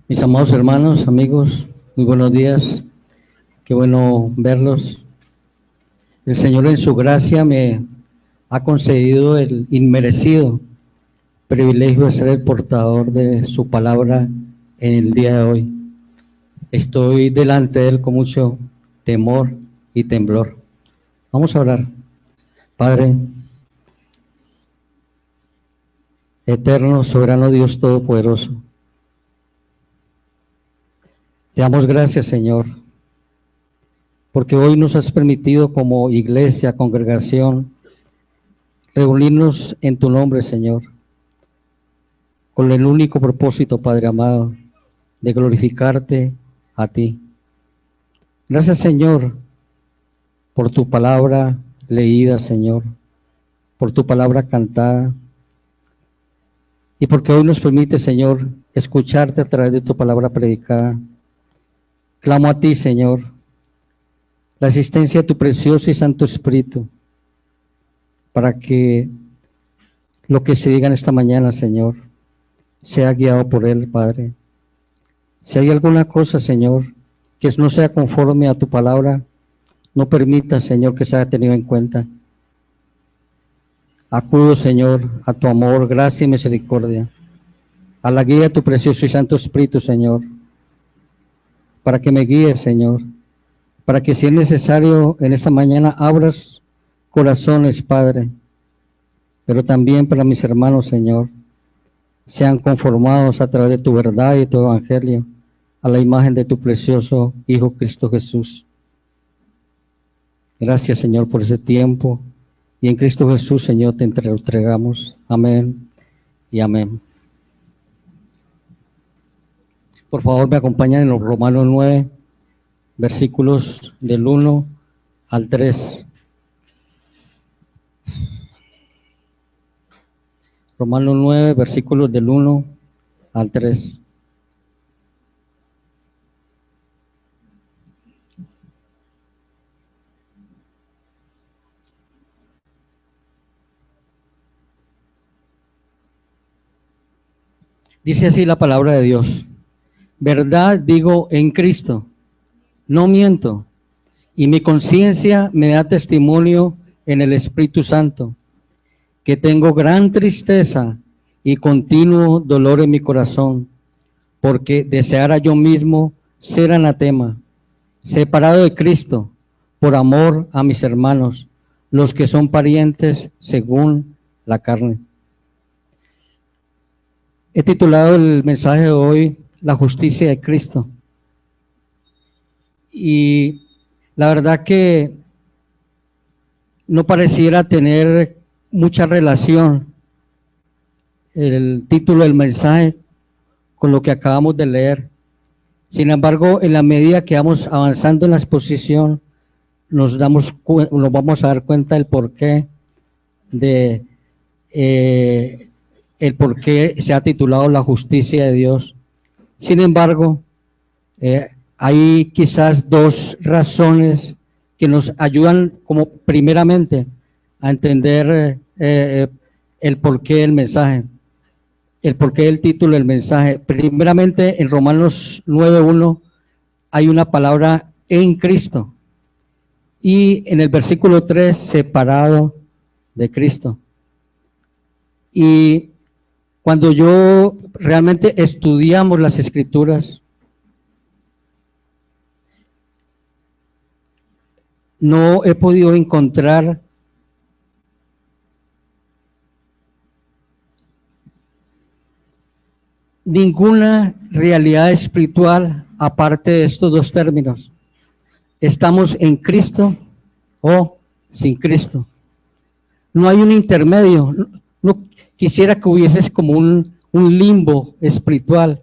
Mis amados hermanos, amigos, muy buenos días. Qué bueno verlos. El Señor en su gracia me ha concedido el inmerecido privilegio de ser el portador de su palabra en el día de hoy. Estoy delante de Él con mucho temor y temblor. Vamos a orar. Padre, eterno, soberano Dios Todopoderoso, te damos gracias, Señor, porque hoy nos has permitido como iglesia, congregación, reunirnos en tu nombre, Señor, con el único propósito, Padre amado, de glorificarte a ti. Gracias, Señor, por tu palabra leída, Señor, por tu palabra cantada, y porque hoy nos permite, Señor, escucharte a través de tu palabra predicada. Clamo a ti, Señor, la asistencia de tu precioso y santo Espíritu, para que lo que se diga en esta mañana, Señor, sea guiado por Él, Padre. Si hay alguna cosa, Señor, que no sea conforme a tu palabra, no permita, Señor, que sea tenido en cuenta. Acudo, Señor, a tu amor, gracia y misericordia, a la guía de tu precioso y santo Espíritu, Señor, para que me guíe, Señor, para que si es necesario en esta mañana abras corazones, Padre, pero también para mis hermanos, Señor, sean conformados a través de tu verdad y de tu evangelio a la imagen de tu precioso Hijo Cristo Jesús. Gracias, Señor, por ese tiempo, y en Cristo Jesús, Señor, te entregamos. Amén y amén. Por favor, me acompañan en los Romanos 9, versículos del 1 al 3. Romanos 9, versículos del 1 al 3. Dice así la palabra de Dios: verdad digo en Cristo, no miento, y mi conciencia me da testimonio en el Espíritu Santo, que tengo gran tristeza y continuo dolor en mi corazón, porque deseara yo mismo ser anatema, separado de Cristo, por amor a mis hermanos, los que son parientes según la carne. He titulado el mensaje de hoy La justicia de Cristo. Y la verdad que no pareciera tener mucha relación el título del mensaje con lo que acabamos de leer. Sin embargo, en la medida que vamos avanzando en la exposición, nos vamos a dar cuenta del porqué de el por qué se ha titulado La justicia de Dios. Sin embargo, hay quizás dos razones que nos ayudan como primeramente a entender el porqué del mensaje, el porqué del título del mensaje. Primeramente, en Romanos 9:1 hay una palabra en Cristo, y en el versículo 3, separado de Cristo. Y cuando yo realmente estudiamos las Escrituras, no he podido encontrar ninguna realidad espiritual aparte de estos dos términos. ¿Estamos en Cristo o sin Cristo? No hay un intermedio. No quisiera que hubiese como un limbo espiritual,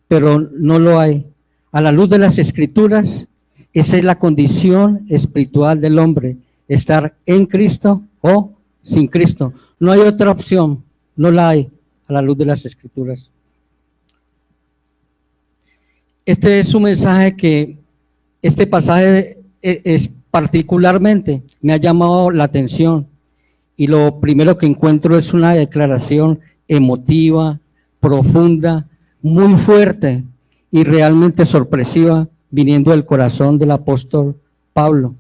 pero no lo hay. A la luz de las Escrituras, esa es la condición espiritual del hombre: estar en Cristo o sin Cristo. No hay otra opción, no la hay a la luz de las Escrituras. Este es un mensaje que, este pasaje es particularmente me ha llamado la atención, y lo primero que encuentro es una declaración emotiva, profunda, muy fuerte, y realmente sorpresiva viniendo del corazón del apóstol Pablo.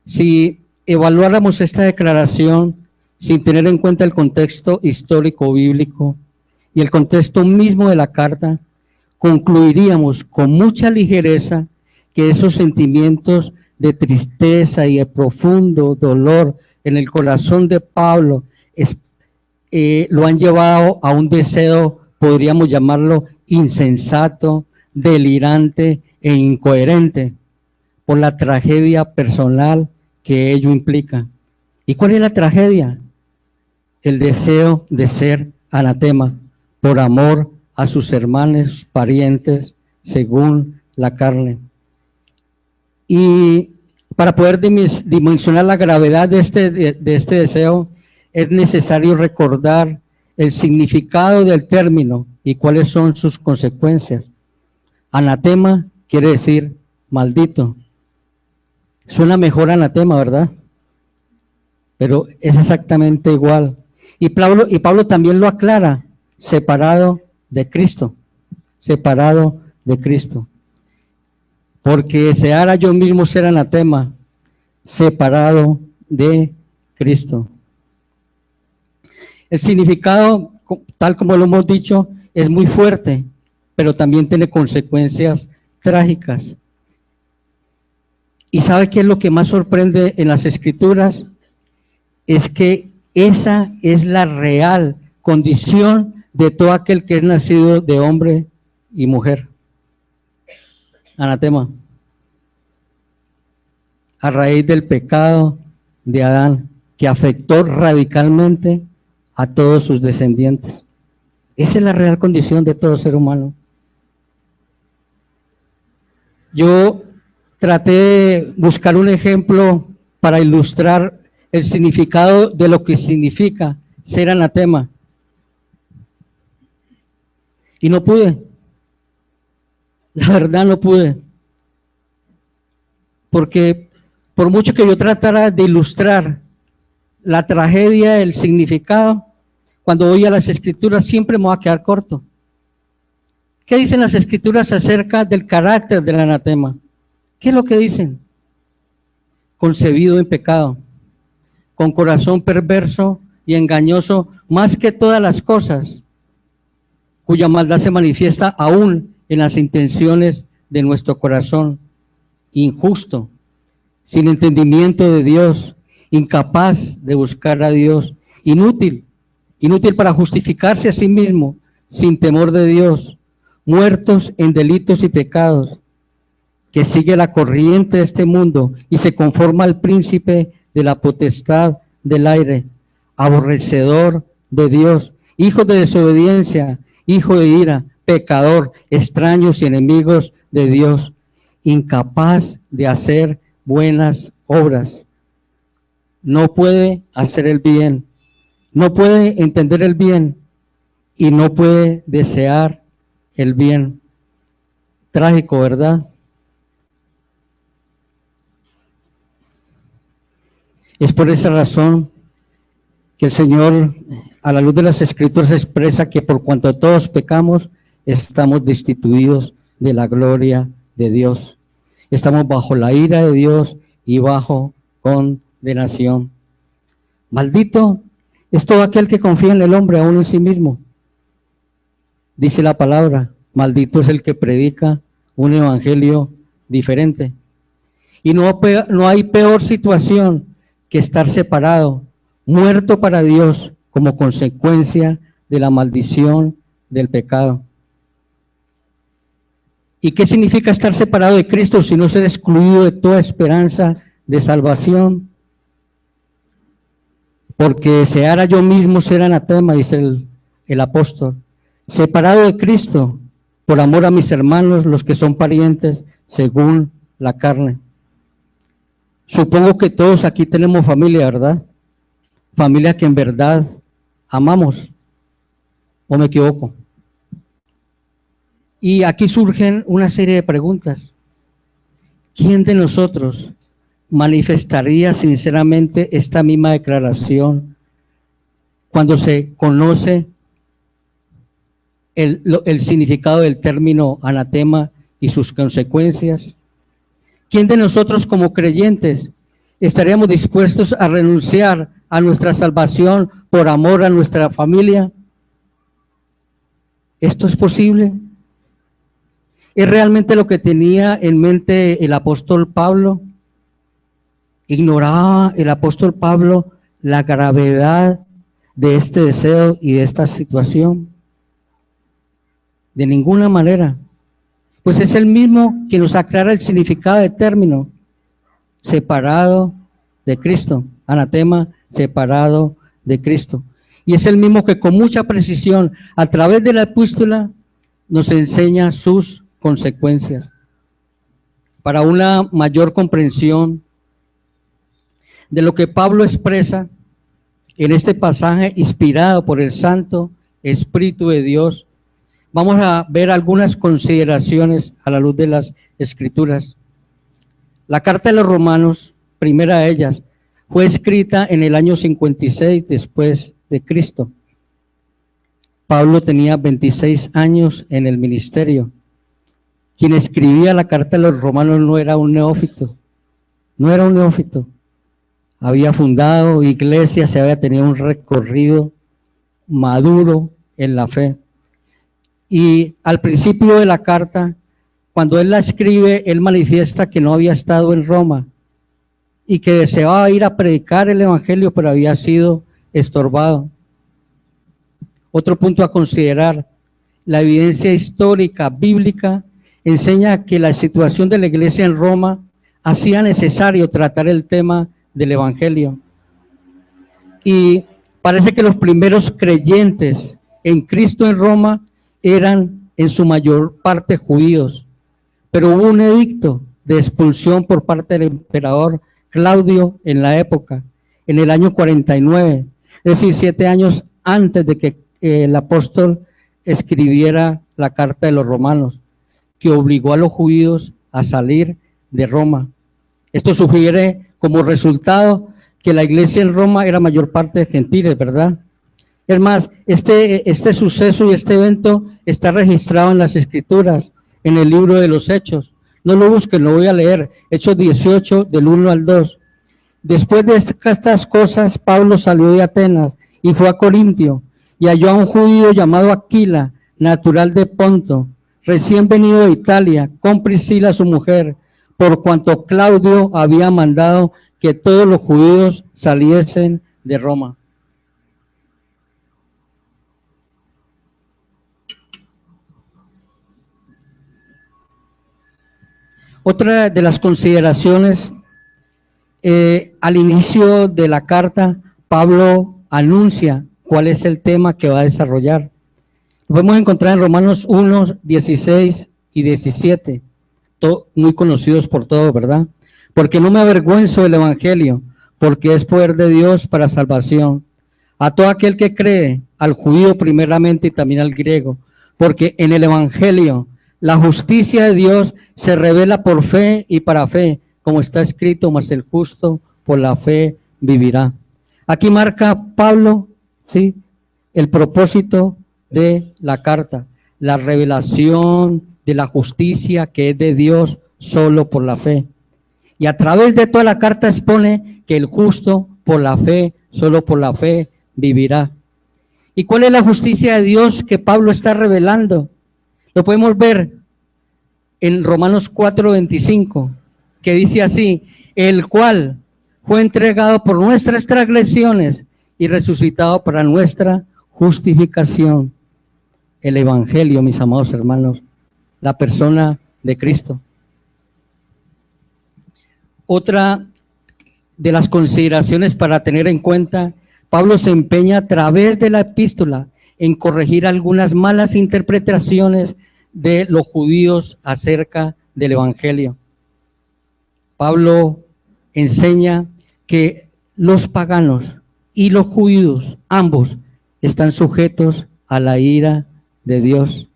Si evaluáramos esta declaración sin tener en cuenta el contexto histórico bíblico y el contexto mismo de la carta, concluiríamos con mucha ligereza que esos sentimientos de tristeza y de profundo dolor en el corazón de Pablo lo han llevado a un deseo, podríamos llamarlo insensato, delirante e incoherente por la tragedia personal que ello implica. ¿Y cuál es la tragedia? El deseo de ser anatema por amor a sus hermanos, parientes, según la carne. Y para poder dimensionar la gravedad de este deseo, es necesario recordar el significado del término y cuáles son sus consecuencias. Anatema quiere decir maldito. Suena mejor anatema, ¿verdad? Pero es exactamente igual. Y Pablo también lo aclara, separado de Cristo, separado de Cristo. Porque deseara yo mismo ser anatema, separado de Cristo. El significado, tal como lo hemos dicho, es muy fuerte, pero también tiene consecuencias trágicas. ¿Y sabe qué es lo que más sorprende en las Escrituras? Es que esa es la real condición de todo aquel que es nacido de hombre y mujer. Anatema. A raíz del pecado de Adán, que afectó radicalmente a todos sus descendientes. Esa es la real condición de todo ser humano. Yo traté de buscar un ejemplo para ilustrar el significado de lo que significa ser anatema. Y no pude. La verdad no pude. Porque por mucho que yo tratara de ilustrar la tragedia, el significado, cuando voy a las Escrituras siempre me voy a quedar corto. ¿Qué dicen las Escrituras acerca del carácter del anatema? ¿Qué es lo que dicen? Concebido en pecado, con corazón perverso y engañoso más que todas las cosas, cuya maldad se manifiesta aún en las intenciones de nuestro corazón, injusto, sin entendimiento de Dios, incapaz de buscar a Dios, inútil para justificarse a sí mismo, sin temor de Dios, muertos en delitos y pecados, que sigue la corriente de este mundo y se conforma al príncipe de la potestad del aire, aborrecedor de Dios, hijo de desobediencia, hijo de ira, pecador, extraños y enemigos de Dios, incapaz de hacer buenas obras. No puede hacer el bien, no puede entender el bien y no puede desear el bien. Trágico, ¿verdad? Es por esa razón que el Señor, a la luz de las Escrituras, expresa que por cuanto todos pecamos, estamos destituidos de la gloria de Dios. Estamos bajo la ira de Dios y bajo condenación. Maldito es todo aquel que confía en el hombre, aún en sí mismo. Dice la palabra, maldito es el que predica un evangelio diferente. Y no hay peor situación que estar separado, muerto para Dios como consecuencia de la maldición del pecado. ¿Y qué significa estar separado de Cristo sino ser excluido de toda esperanza de salvación? Porque deseara yo mismo ser anatema, dice el apóstol, separado de Cristo por amor a mis hermanos, los que son parientes según la carne. Supongo que todos aquí tenemos familia, ¿verdad? Familia que en verdad amamos, ¿o me equivoco? Y aquí surgen una serie de preguntas. ¿Quién de nosotros manifestaría sinceramente esta misma declaración cuando se conoce el significado del término anatema y sus consecuencias? ¿Quién de nosotros como creyentes estaríamos dispuestos a renunciar a nuestra salvación por amor a nuestra familia? ¿Esto es posible? ¿Es realmente lo que tenía en mente el apóstol Pablo? ¿Ignoraba el apóstol Pablo la gravedad de este deseo y de esta situación? De ninguna manera. Pues es el mismo que nos aclara el significado del término separado de Cristo, anatema, separado de Cristo. Y es el mismo que con mucha precisión, a través de la epístola, nos enseña sus consecuencias. Para una mayor comprensión de lo que Pablo expresa en este pasaje inspirado por el Santo Espíritu de Dios, vamos a ver algunas consideraciones a la luz de las Escrituras. La carta de los Romanos, primera de ellas, fue escrita en el año 56 después de Cristo. Pablo tenía 26 años en el ministerio. Quien escribía la carta de los Romanos no era un neófito, Había fundado iglesias, se había tenido un recorrido maduro en la fe. Y al principio de la carta, cuando él la escribe, él manifiesta que no había estado en Roma y que deseaba ir a predicar el evangelio, pero había sido estorbado. Otro punto a considerar: la evidencia histórica bíblica enseña que la situación de la iglesia en Roma hacía necesario tratar el tema del evangelio. Y parece que los primeros creyentes en Cristo en Roma eran en su mayor parte judíos, pero hubo un edicto de expulsión por parte del emperador Claudio en la época, en el año 49, es decir, 7 años antes de que el apóstol escribiera la carta de los romanos, que obligó a los judíos a salir de Roma. Esto sugiere como resultado que la iglesia en Roma era mayor parte de gentiles, ¿verdad? Es más, este suceso y este evento está registrado en las Escrituras, en el libro de los Hechos. No lo busquen, lo voy a leer. Hechos 18, del 1 al 2. Después de estas cosas, Pablo salió de Atenas y fue a Corintio, y halló a un judío llamado Aquila, natural de Ponto, recién venido de Italia, con Priscila su mujer, por cuanto Claudio había mandado que todos los judíos saliesen de Roma. Otra de las consideraciones, al inicio de la carta, Pablo anuncia cuál es el tema que va a desarrollar. Lo podemos encontrar en Romanos 1, 16 y 17, muy conocidos por todos, ¿verdad? Porque no me avergüenzo del evangelio, porque es poder de Dios para salvación a todo aquel que cree, al judío primeramente y también al griego, porque en el evangelio la justicia de Dios se revela por fe y para fe, como está escrito, mas el justo por la fe vivirá. Aquí marca Pablo, ¿sí?, el propósito de la carta, la revelación de la justicia que es de Dios solo por la fe. Y a través de toda la carta expone que el justo por la fe, solo por la fe, vivirá. ¿Y cuál es la justicia de Dios que Pablo está revelando? Lo podemos ver en Romanos 4:25, que dice así: el cual fue entregado por nuestras transgresiones y resucitado para nuestra justificación. El evangelio, mis amados hermanos, la persona de Cristo. Otra de las consideraciones para tener en cuenta: Pablo se empeña a través de la epístola en corregir algunas malas interpretaciones de los judíos acerca del evangelio. Pablo enseña que los paganos y los judíos, ambos, están sujetos a la ira de Dios.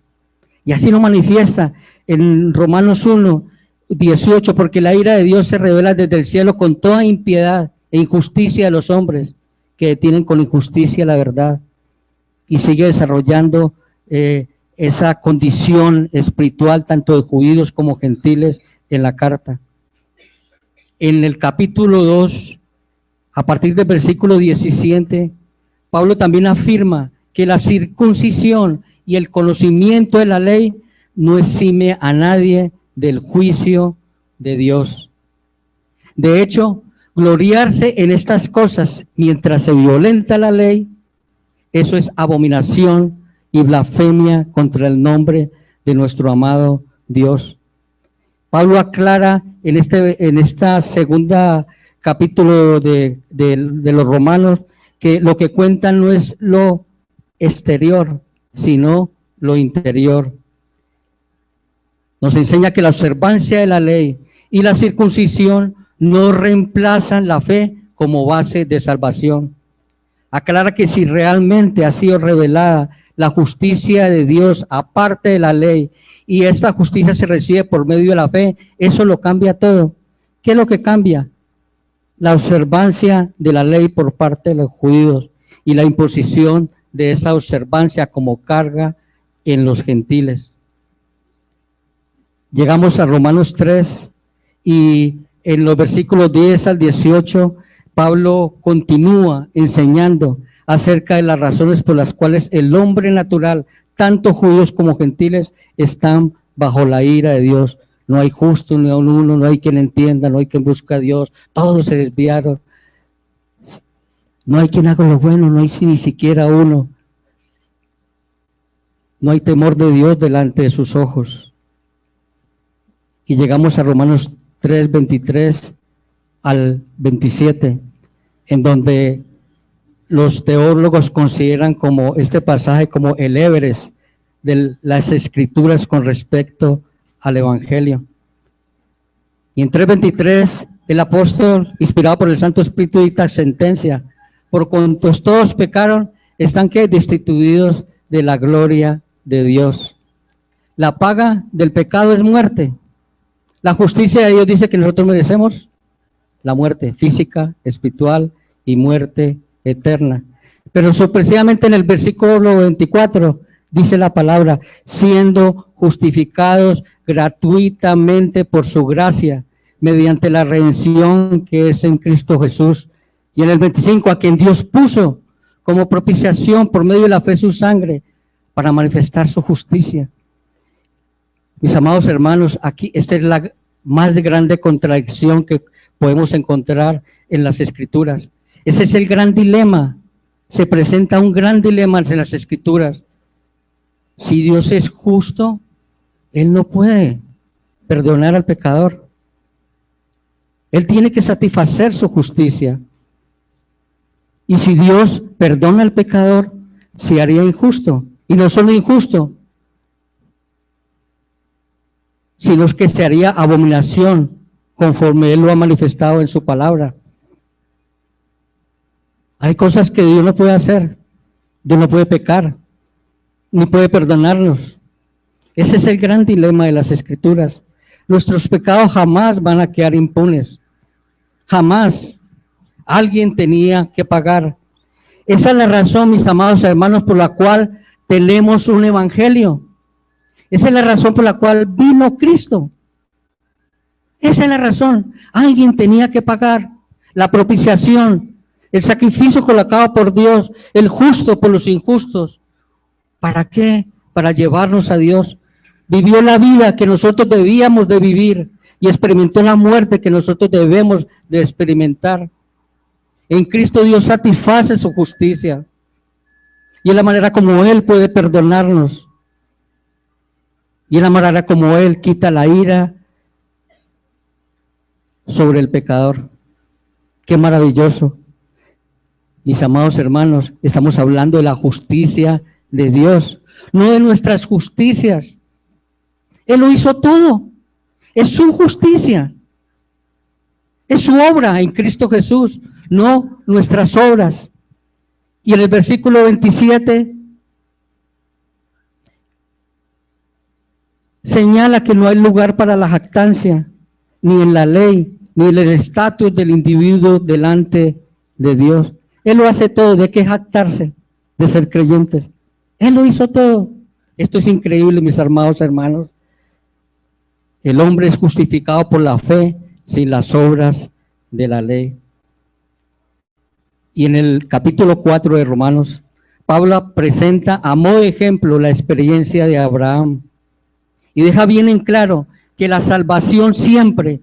Y así lo manifiesta en Romanos 1, 18, porque la ira de Dios se revela desde el cielo con toda impiedad e injusticia de los hombres que detienen con injusticia la verdad. Y sigue desarrollando esa condición espiritual tanto de judíos como gentiles en la carta. En el capítulo 2, a partir del versículo 17, Pablo también afirma que la circuncisión y el conocimiento de la ley no exime a nadie del juicio de Dios. De hecho, gloriarse en estas cosas mientras se violenta la ley, eso es abominación y blasfemia contra el nombre de nuestro amado Dios. Pablo aclara en esta segunda capítulo de los Romanos que lo que cuenta no es lo exterior, sino lo interior. Nos enseña que la observancia de la ley y la circuncisión no reemplazan la fe como base de salvación. Aclara que si realmente ha sido revelada la justicia de Dios aparte de la ley y esta justicia se recibe por medio de la fe, eso lo cambia todo. ¿Qué es lo que cambia? La observancia de la ley por parte de los judíos y la imposición de esa observancia como carga en los gentiles. Llegamos a Romanos 3 y en los versículos 10 al 18, Pablo continúa enseñando acerca de las razones por las cuales el hombre natural, tanto judíos como gentiles, están bajo la ira de Dios. No hay justo ni aun uno, no hay quien entienda, no hay quien busque a Dios, todos se desviaron. No hay quien haga lo bueno, no hay ni siquiera uno. No hay temor de Dios delante de sus ojos. Y llegamos a Romanos 3, 23 al 27, en donde los teólogos consideran como este pasaje como el Everest de las Escrituras con respecto al Evangelio. Y en 3:23, el apóstol, inspirado por el Santo Espíritu, dicta sentencia: por cuantos todos pecaron, están que destituidos de la gloria de Dios. La paga del pecado es muerte. La justicia de Dios dice que nosotros merecemos la muerte física, espiritual y muerte eterna. Pero sorpresivamente en el versículo 24 dice la palabra, siendo justificados gratuitamente por su gracia, mediante la redención que es en Cristo Jesús. Y en el 25, a quien Dios puso como propiciación por medio de la fe su sangre, para manifestar su justicia. Mis amados hermanos, aquí esta es la más grande contradicción que podemos encontrar en las Escrituras. Ese es el gran dilema. Se presenta un gran dilema en las Escrituras. Si Dios es justo, Él no puede perdonar al pecador. Él tiene que satisfacer su justicia. Y si Dios perdona al pecador, se haría injusto. Y no solo injusto, sino que se haría abominación conforme Él lo ha manifestado en su palabra. Hay cosas que Dios no puede hacer. Dios no puede pecar, ni puede perdonarnos. Ese es el gran dilema de las Escrituras. Nuestros pecados jamás van a quedar impunes. Jamás. Alguien tenía que pagar. Esa es la razón, mis amados hermanos, por la cual tenemos un evangelio. Esa es la razón por la cual vino Cristo. Esa es la razón. Alguien tenía que pagar la propiciación, el sacrificio colocado por Dios, el justo por los injustos. ¿Para qué? Para llevarnos a Dios. Vivió la vida que nosotros debíamos de vivir y experimentó la muerte que nosotros debemos de experimentar. En Cristo Dios satisface su justicia y es la manera como Él puede perdonarnos y es la manera como Él quita la ira sobre el pecador. Qué maravilloso. Mis amados hermanos, estamos hablando de la justicia de Dios, no de nuestras justicias. Él lo hizo todo. Es su justicia. Es su obra en Cristo Jesús, no nuestras obras. Y en el versículo 27 señala que no hay lugar para la jactancia, ni en la ley, ni en el estatus del individuo delante de Dios. Él lo hace todo. ¿De qué jactarse? De ser creyentes. Él lo hizo todo. Esto es increíble, mis amados hermanos. El hombre es justificado por la fe sin las obras de la ley. Y en el capítulo 4 de Romanos, Pablo presenta a modo de ejemplo la experiencia de Abraham y deja bien en claro que la salvación siempre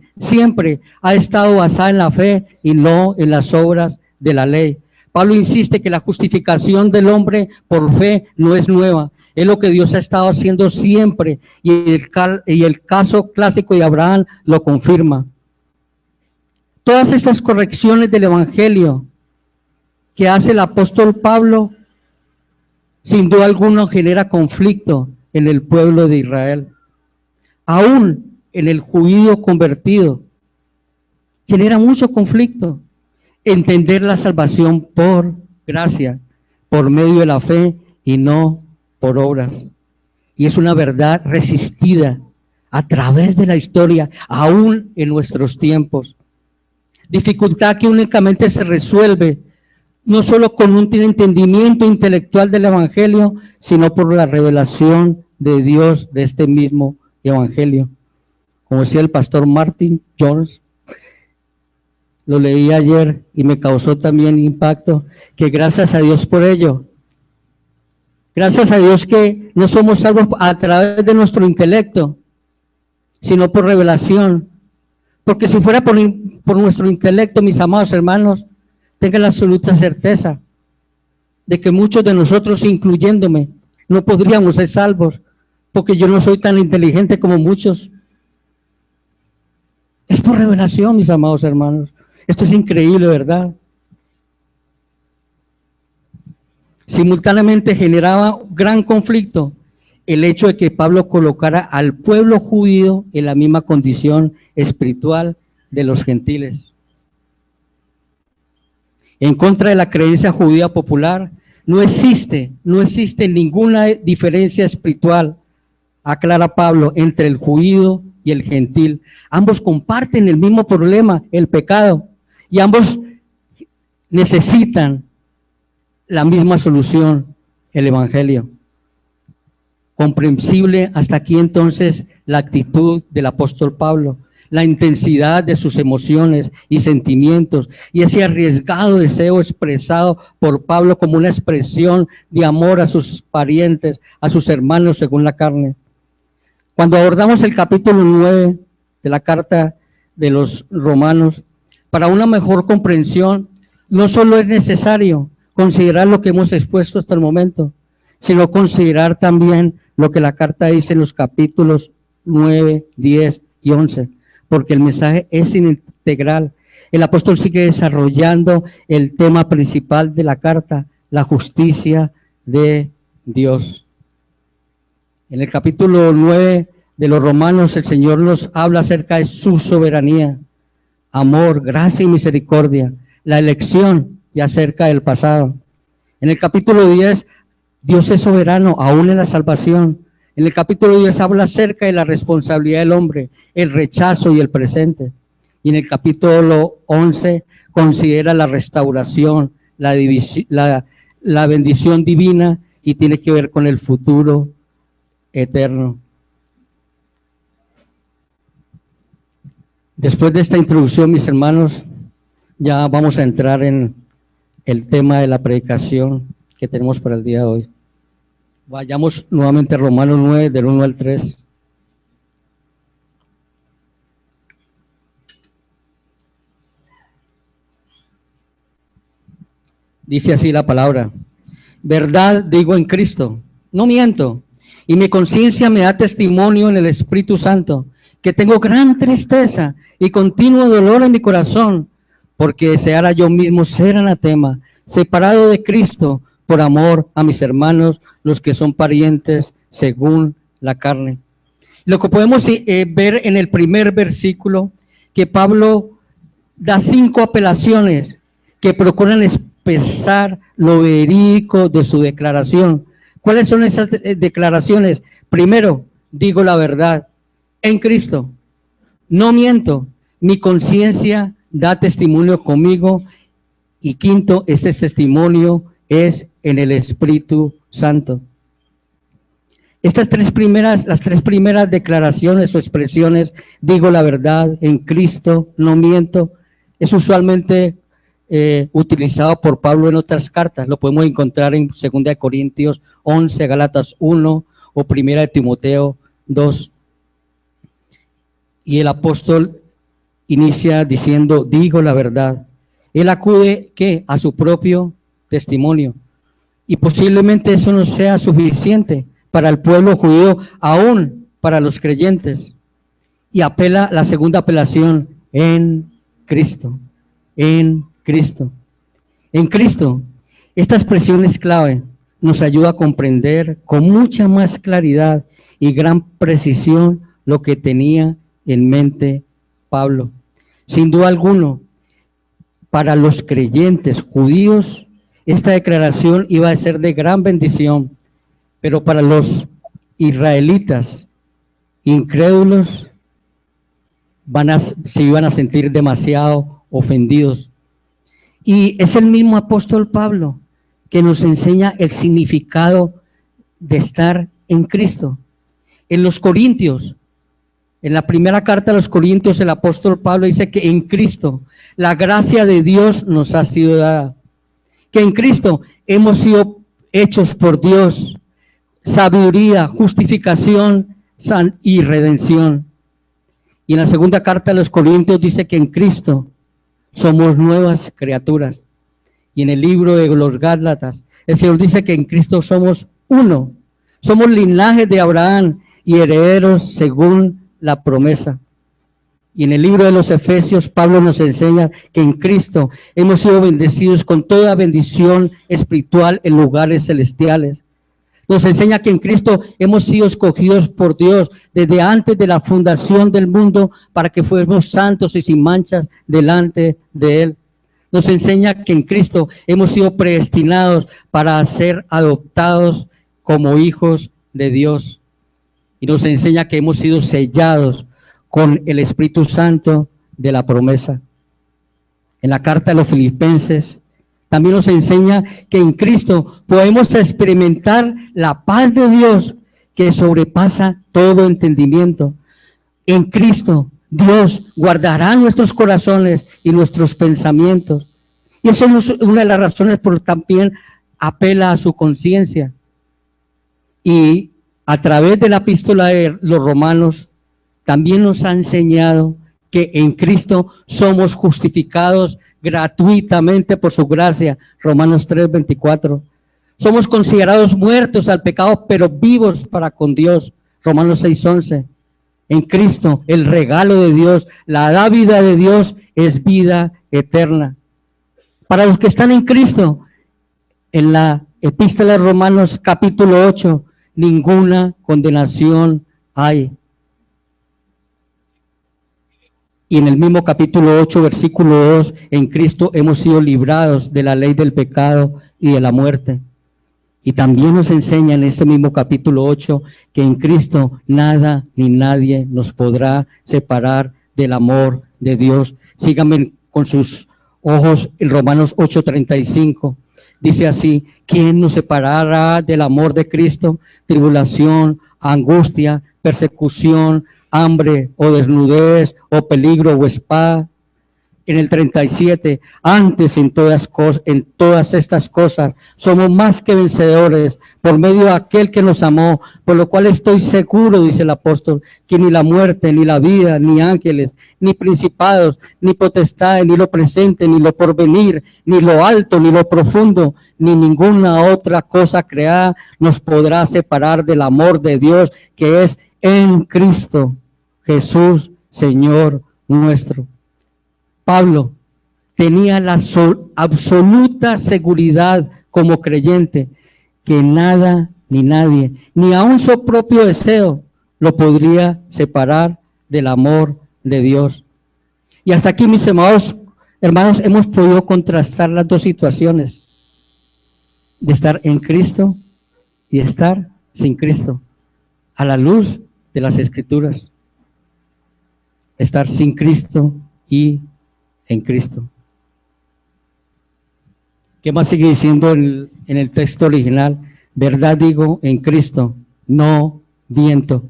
ha estado basada en la fe y no en las obras de la ley. Pablo insiste que la justificación del hombre por fe no es nueva, es lo que Dios ha estado haciendo siempre, y el caso clásico de Abraham lo confirma. Todas estas correcciones del Evangelio que hace el apóstol Pablo, sin duda alguna genera conflicto en el pueblo de Israel. Aún en el judío convertido, genera mucho conflicto. Entender la salvación por gracia, por medio de la fe y no por obras. Y es una verdad resistida a través de la historia, aún en nuestros tiempos. Dificultad que únicamente se resuelve no solo con un entendimiento intelectual del Evangelio, sino por la revelación de Dios de este mismo Evangelio. Como decía el pastor Martin Jones, lo leí ayer y me causó también impacto, que gracias a Dios por ello. Gracias a Dios que no somos salvos a través de nuestro intelecto, sino por revelación. Porque si fuera por nuestro intelecto, mis amados hermanos, tengan la absoluta certeza de que muchos de nosotros, incluyéndome, no podríamos ser salvos, porque yo no soy tan inteligente como muchos. Es por revelación, mis amados hermanos. Esto es increíble, ¿verdad? Simultáneamente generaba gran conflicto el hecho de que Pablo colocara al pueblo judío en la misma condición espiritual de los gentiles. En contra de la creencia judía popular, no existe ninguna diferencia espiritual, aclara Pablo, entre el judío y el gentil. Ambos comparten el mismo problema, el pecado, y ambos necesitan la misma solución, el Evangelio. Comprensible hasta aquí entonces la actitud del apóstol Pablo, la intensidad de sus emociones y sentimientos y ese arriesgado deseo expresado por Pablo como una expresión de amor a sus parientes, a sus hermanos según la carne. Cuando abordamos el capítulo 9 de la carta de los Romanos, para una mejor comprensión, no solo es necesario considerar lo que hemos expuesto hasta el momento, sino considerar también lo que la carta dice en los capítulos 9, 10 y 11, porque el mensaje es integral. El apóstol sigue desarrollando el tema principal de la carta, la justicia de Dios. En el capítulo 9 de los Romanos, el Señor nos habla acerca de su soberanía, amor, gracia y misericordia, la elección y acerca del pasado. En el capítulo 10, Dios es soberano aún en la salvación. En el capítulo 10 habla acerca de la responsabilidad del hombre, el rechazo y el presente. Y en el capítulo 11 considera la restauración, la bendición divina y tiene que ver con el futuro eterno. Después de esta introducción, mis hermanos, ya vamos a entrar en el tema de la predicación que tenemos para el día de hoy. Vayamos nuevamente a Romanos 9, del 1 al 3. Dice así la palabra: verdad digo en Cristo, no miento, y mi conciencia me da testimonio en el Espíritu Santo, que tengo gran tristeza y continuo dolor en mi corazón, porque deseara yo mismo ser anatema, separado de Cristo, por amor a mis hermanos, los que son parientes según la carne. Lo que podemos ver en el primer versículo, que Pablo da 5 apelaciones que procuran expresar lo verídico de su declaración. ¿Cuáles son esas declaraciones? Primero, digo la verdad en Cristo, no miento, mi conciencia da testimonio conmigo, y quinto, ese testimonio es en el Espíritu Santo. Las tres primeras declaraciones o expresiones, digo la verdad, en Cristo, no miento, es usualmente utilizado por Pablo en otras cartas. Lo podemos encontrar en 2 Corintios 11, Gálatas 1 o 1 Timoteo 2. Y el apóstol inicia diciendo, digo la verdad. Él acude, ¿qué? A su propio testimonio. Y posiblemente eso no sea suficiente para el pueblo judío, aún para los creyentes. Y apela la segunda apelación, en Cristo, en Cristo. En Cristo. Esta expresión es clave, nos ayuda a comprender con mucha más claridad y gran precisión lo que tenía en mente Pablo. Sin duda alguno, para los creyentes judíos, esta declaración iba a ser de gran bendición, pero para los israelitas incrédulos se iban a sentir demasiado ofendidos. Y es el mismo apóstol Pablo que nos enseña el significado de estar en Cristo. En los Corintios, en la primera carta a los Corintios, el apóstol Pablo dice que en Cristo la gracia de Dios nos ha sido dada. Que en Cristo hemos sido hechos por Dios, sabiduría, justificación y redención. Y en la segunda carta a los Corintios dice que en Cristo somos nuevas criaturas. Y en el libro de los Gálatas, el Señor dice que en Cristo somos uno. Somos linaje de Abraham y herederos según la promesa. Y en el libro de los Efesios, Pablo nos enseña que en Cristo hemos sido bendecidos con toda bendición espiritual en lugares celestiales. Nos enseña que en Cristo hemos sido escogidos por Dios desde antes de la fundación del mundo para que fuéramos santos y sin manchas delante de Él. Nos enseña que en Cristo hemos sido predestinados para ser adoptados como hijos de Dios. Y nos enseña que hemos sido sellados con el Espíritu Santo de la promesa. En la carta de los Filipenses también nos enseña que en Cristo podemos experimentar la paz de Dios que sobrepasa todo entendimiento. En Cristo Dios guardará nuestros corazones y nuestros pensamientos. Y esa es una de las razones por las que también apela a su conciencia. Y a través de la epístola de los Romanos también nos ha enseñado que en Cristo somos justificados gratuitamente por su gracia. Romanos 3:24. Somos considerados muertos al pecado, pero vivos para con Dios. Romanos 6:11. En Cristo, el regalo de Dios, la dávida de Dios es vida eterna. Para los que están en Cristo, en la epístola de Romanos capítulo 8, ninguna condenación hay. Y en el mismo capítulo 8, versículo 2, en Cristo hemos sido librados de la ley del pecado y de la muerte. Y también nos enseña en ese mismo capítulo 8 que en Cristo nada ni nadie nos podrá separar del amor de Dios. Síganme con sus ojos en Romanos 8:35. Dice así, ¿quién nos separará del amor de Cristo? Tribulación, angustia, persecución, hambre o desnudez o peligro o espada. En el 37, antes en todas estas cosas somos más que vencedores por medio de aquel que nos amó, por lo cual estoy seguro, dice el apóstol, que ni la muerte, ni la vida, ni ángeles, ni principados, ni potestades, ni lo presente, ni lo porvenir, ni lo alto, ni lo profundo, ni ninguna otra cosa creada nos podrá separar del amor de Dios que es en Cristo Jesús, Señor nuestro. Pablo tenía la absoluta seguridad como creyente que nada ni nadie, ni aun su propio deseo, lo podría separar del amor de Dios. Y hasta aquí, mis amados hermanos, hemos podido contrastar las dos situaciones de estar en Cristo y estar sin Cristo, a la luz de las Escrituras. Estar sin Cristo y en Cristo. ¿Qué más sigue diciendo en el texto original? Verdad digo en Cristo, no miento.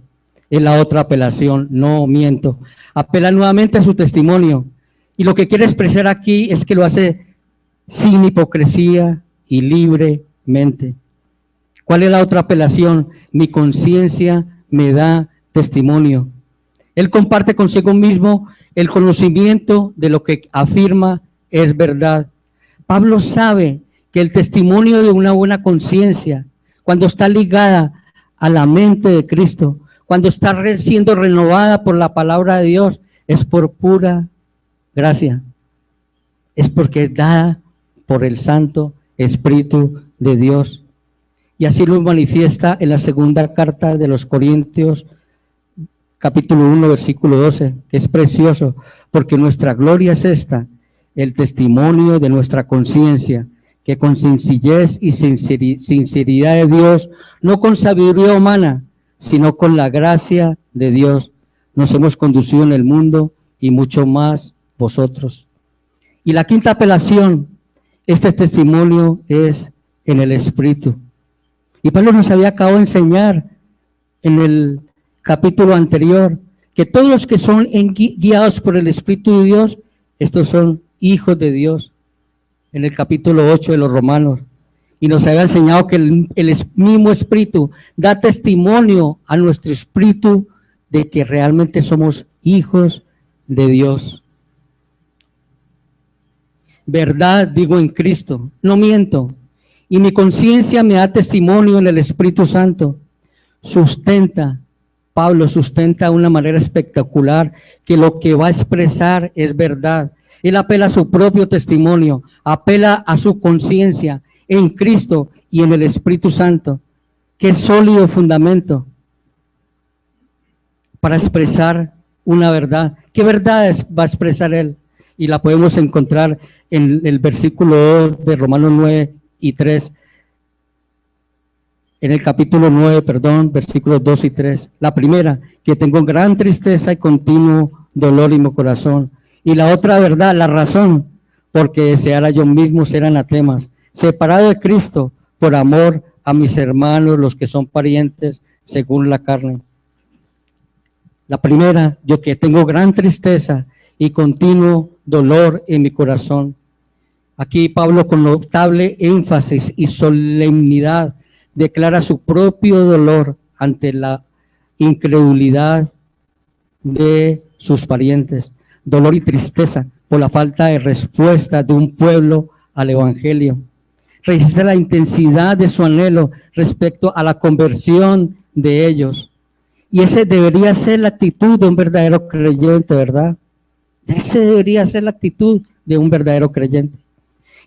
Es la otra apelación, no miento. Apela nuevamente a su testimonio. Y lo que quiere expresar aquí es que lo hace sin hipocresía y libremente. ¿Cuál es la otra apelación? Mi conciencia me da testimonio. Él comparte consigo mismo el conocimiento de lo que afirma es verdad. Pablo sabe que el testimonio de una buena conciencia, cuando está ligada a la mente de Cristo, cuando está siendo renovada por la palabra de Dios, es por pura gracia. Es porque es dada por el Santo Espíritu de Dios. Y así lo manifiesta en la segunda carta de los Corintios, capítulo 1, versículo 12, que es precioso, porque nuestra gloria es esta, el testimonio de nuestra conciencia, que con sencillez y sinceridad de Dios, no con sabiduría humana, sino con la gracia de Dios, nos hemos conducido en el mundo y mucho más vosotros. Y la quinta apelación, este testimonio es en el Espíritu. Y Pablo nos había acabado de enseñar en el capítulo anterior que todos los que son guiados por el Espíritu de Dios, estos son hijos de Dios, en el capítulo 8 de los Romanos. Y nos había enseñado que el mismo Espíritu da testimonio a nuestro espíritu de que realmente somos hijos de Dios. Verdad digo en Cristo, no miento. Y mi conciencia me da testimonio en el Espíritu Santo. Pablo sustenta de una manera espectacular que lo que va a expresar es verdad. Él apela a su propio testimonio, apela a su conciencia en Cristo y en el Espíritu Santo. Qué sólido fundamento para expresar una verdad. ¿Qué verdades va a expresar él? Y la podemos encontrar en el versículo 2 de Romanos 9 y 3. En el capítulo 9, versículos 2 y 3. La primera, que tengo gran tristeza y continuo dolor en mi corazón. Y la otra verdad, la razón, porque deseara yo mismo ser anatemas, separado de Cristo, por amor a mis hermanos, los que son parientes según la carne. La primera, yo que tengo gran tristeza y continuo dolor en mi corazón. Aquí Pablo, con notable énfasis y solemnidad, declara su propio dolor ante la incredulidad de sus parientes, dolor y tristeza por la falta de respuesta de un pueblo al Evangelio. Registra la intensidad de su anhelo respecto a la conversión de ellos. Y esa debería ser la actitud de un verdadero creyente, ¿verdad? Esa debería ser la actitud de un verdadero creyente.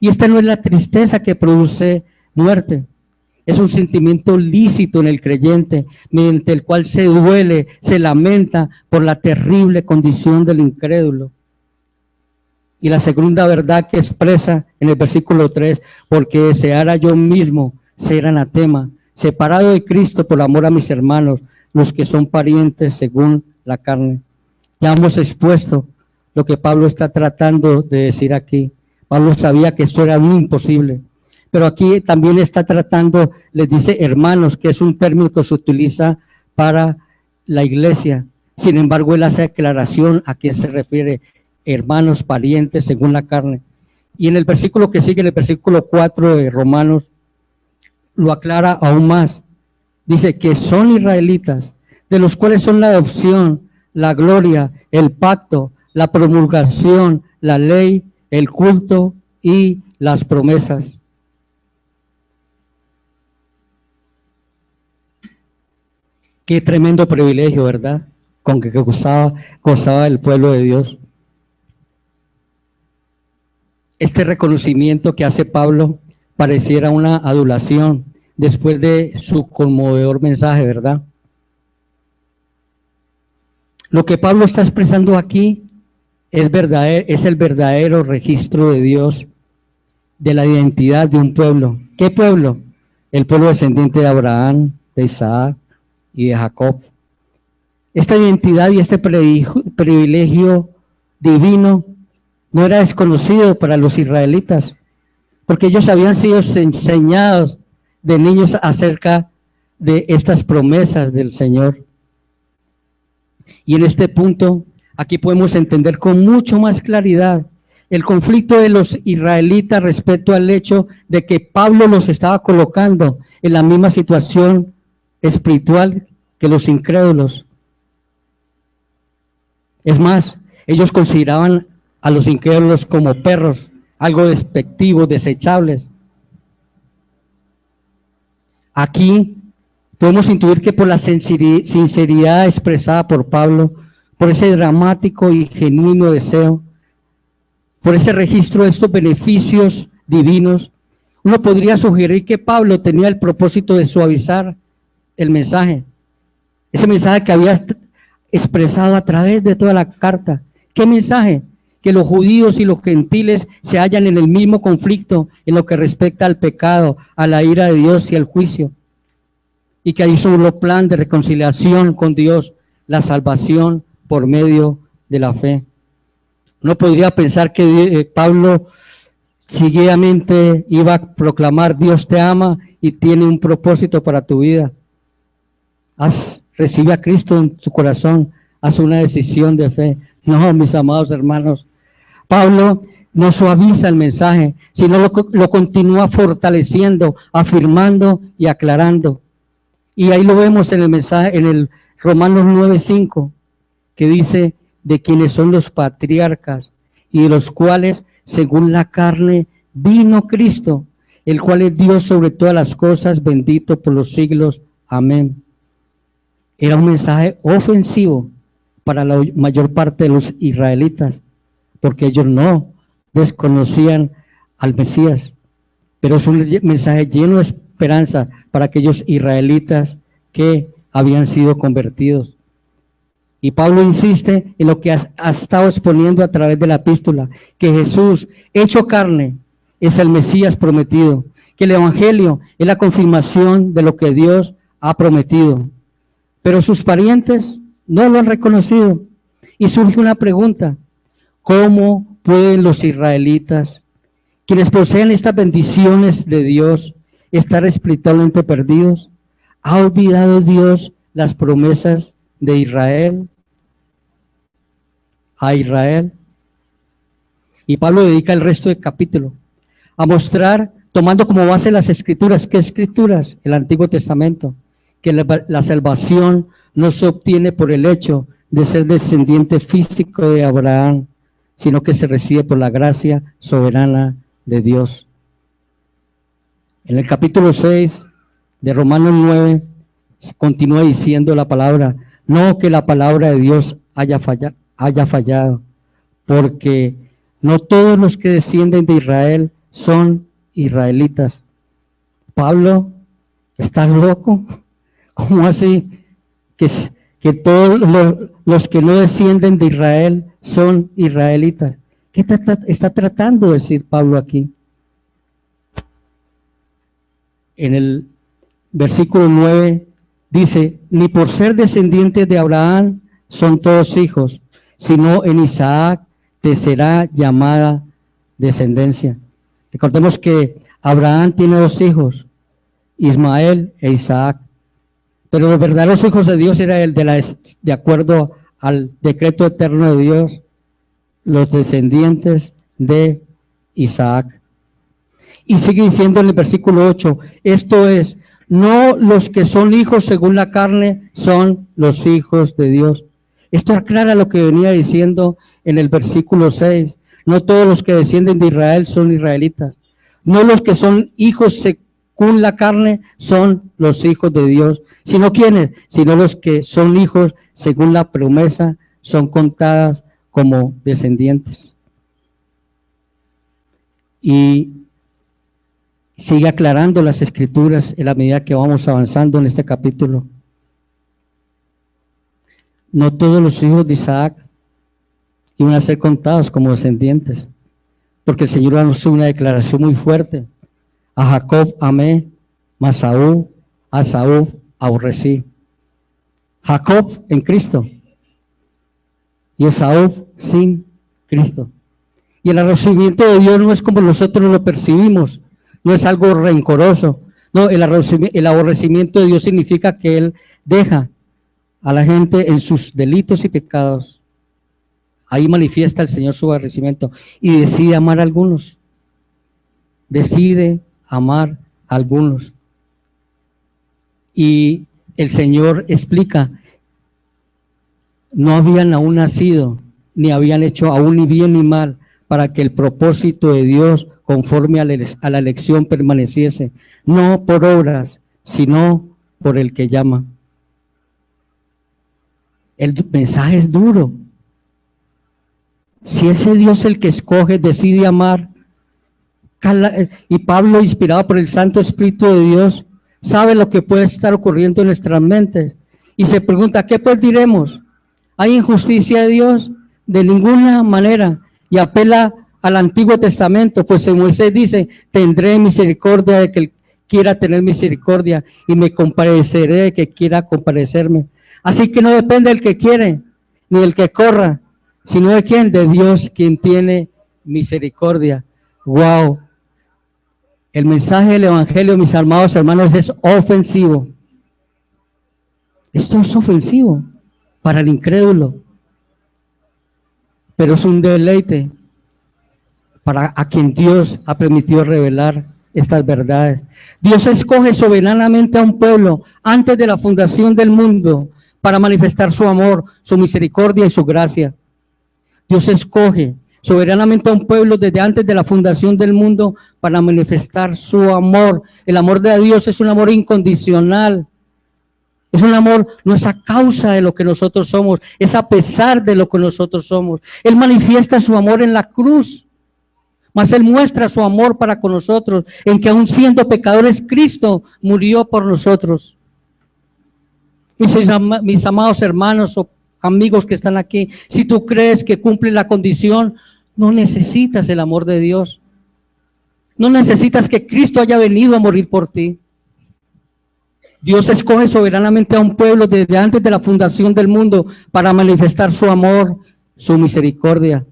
Y esta no es la tristeza que produce muerte. Es un sentimiento lícito en el creyente, mediante el cual se duele, se lamenta por la terrible condición del incrédulo. Y la segunda verdad que expresa en el versículo 3, porque deseara yo mismo ser anatema, separado de Cristo por amor a mis hermanos, los que son parientes según la carne. Ya hemos expuesto lo que Pablo está tratando de decir aquí. Pablo sabía que esto era muy imposible, pero aquí también está tratando, les dice hermanos, que es un término que se utiliza para la iglesia. Sin embargo, él hace aclaración a quién se refiere, hermanos, parientes, según la carne. Y en el versículo que sigue, en el versículo 4 de Romanos, lo aclara aún más. Dice que son israelitas, de los cuales son la adopción, la gloria, el pacto, la promulgación, la ley, el culto y las promesas. Qué tremendo privilegio, ¿verdad? Con que gozaba el pueblo de Dios. Este reconocimiento que hace Pablo pareciera una adulación después de su conmovedor mensaje, ¿verdad? Lo que Pablo está expresando aquí es el verdadero registro de Dios de la identidad de un pueblo. ¿Qué pueblo? El pueblo descendiente de Abraham, de Isaac y de Jacob. Esta identidad y este privilegio divino no era desconocido para los israelitas, porque ellos habían sido enseñados de niños acerca de estas promesas del Señor. Y en este punto, aquí podemos entender con mucho más claridad el conflicto de los israelitas respecto al hecho de que Pablo los estaba colocando en la misma situación espiritual que los incrédulos. Es más, ellos consideraban a los incrédulos como perros, algo despectivos, desechables. Aquí podemos intuir que por la sinceridad expresada por Pablo, por ese dramático y genuino deseo, por ese registro de estos beneficios divinos, uno podría sugerir que Pablo tenía el propósito de suavizar el mensaje, ese mensaje que había expresado a través de toda la carta. ¿Qué mensaje? Que los judíos y los gentiles se hallan en el mismo conflicto en lo que respecta al pecado, a la ira de Dios y al juicio, y que hay un solo plan de reconciliación con Dios, la salvación por medio de la fe. Uno podría pensar que Pablo seguidamente iba a proclamar: Dios te ama y tiene un propósito para tu vida. Recibe a Cristo en tu corazón, haz una decisión de fe. No, mis amados hermanos, Pablo no suaviza el mensaje, sino lo continúa fortaleciendo, afirmando y aclarando. Y ahí lo vemos en el mensaje, en el Romanos 9:5, que dice: de quienes son los patriarcas y de los cuales, según la carne, vino Cristo, el cual es Dios sobre todas las cosas, bendito por los siglos. Amén. Era un mensaje ofensivo para la mayor parte de los israelitas, porque ellos no desconocían al Mesías, pero es un mensaje lleno de esperanza para aquellos israelitas que habían sido convertidos. Y Pablo insiste en lo que ha estado exponiendo a través de la epístola, que Jesús, hecho carne, es el Mesías prometido, que el Evangelio es la confirmación de lo que Dios ha prometido. Pero sus parientes no lo han reconocido. Y surge una pregunta: ¿cómo pueden los israelitas, quienes poseen estas bendiciones de Dios, estar espiritualmente perdidos? ¿Ha olvidado Dios las promesas de Israel? A Israel. Y Pablo dedica el resto del capítulo a mostrar, tomando como base las escrituras. ¿Qué escrituras? El Antiguo Testamento. Que la salvación no se obtiene por el hecho de ser descendiente físico de Abraham, sino que se recibe por la gracia soberana de Dios. En el capítulo 6 de Romanos 9 se continúa diciendo la palabra: no que la palabra de Dios haya fallado, porque no todos los que descienden de Israel son israelitas. Pablo, ¿estás loco? ¿Cómo así? Que todos los que no descienden de Israel son israelitas. ¿Qué está tratando de decir Pablo aquí? En el versículo 9 dice: ni por ser descendientes de Abraham son todos hijos, sino en Isaac te será llamada descendencia. Recordemos que Abraham tiene dos hijos, Ismael e Isaac. Pero los verdaderos hijos de Dios era de acuerdo al decreto eterno de Dios, los descendientes de Isaac. Y sigue diciendo en el versículo 8, esto es, no los que son hijos según la carne son los hijos de Dios. Esto aclara lo que venía diciendo en el versículo 6. No todos los que descienden de Israel son israelitas. No los que son hijos según la carne son los hijos de Dios. Sino ¿quiénes? Sino los que son hijos según la promesa son contadas como descendientes. Y sigue aclarando las escrituras en la medida que vamos avanzando en este capítulo. No todos los hijos de Isaac iban a ser contados como descendientes, porque el Señor nos hizo una declaración muy fuerte. A Jacob amé, mas a Esaú aborrecí. Jacob en Cristo y Esaú sin Cristo. Y el recibimiento de Dios no es como nosotros lo percibimos, no es algo rencoroso, No, el aborrecimiento de Dios significa que Él deja a la gente en sus delitos y pecados. Ahí manifiesta el Señor su aborrecimiento y decide amar a algunos. Decide amar a algunos. Y el Señor explica, no habían aún nacido, ni habían hecho aún ni bien ni mal, para que el propósito de Dios conforme a la elección permaneciese, no por obras, sino por el que llama. El mensaje es duro. Si ese Dios el que escoge decide amar, y Pablo, inspirado por el Santo Espíritu de Dios, sabe lo que puede estar ocurriendo en nuestras mentes y se pregunta, ¿qué pues diremos? ¿Hay injusticia de Dios? De ninguna manera. Y apela al Antiguo Testamento, pues en Moisés dice, tendré misericordia de que quiera tener misericordia y me compadeceré de que quiera compadecerme. Así que no depende del que quiere, ni del que corra, sino de quién, de Dios, quien tiene misericordia. ¡Wow! El mensaje del Evangelio, mis amados hermanos, es ofensivo. Esto es ofensivo para el incrédulo, pero es un deleite para a quien Dios ha permitido revelar estas verdades. Dios escoge soberanamente a un pueblo antes de la fundación del mundo para manifestar su amor, su misericordia y su gracia. Dios escoge soberanamente a un pueblo desde antes de la fundación del mundo para manifestar su amor. El amor de Dios es un amor incondicional. Es un amor, no es a causa de lo que nosotros somos, es a pesar de lo que nosotros somos. Él manifiesta su amor en la cruz, mas Él muestra su amor para con nosotros, en que aun siendo pecadores, Cristo murió por nosotros. Mis amados hermanos o amigos que están aquí, si tú crees que cumple la condición, no necesitas el amor de Dios. No necesitas que Cristo haya venido a morir por ti. Dios escoge soberanamente a un pueblo desde antes de la fundación del mundo para manifestar su amor, su misericordia.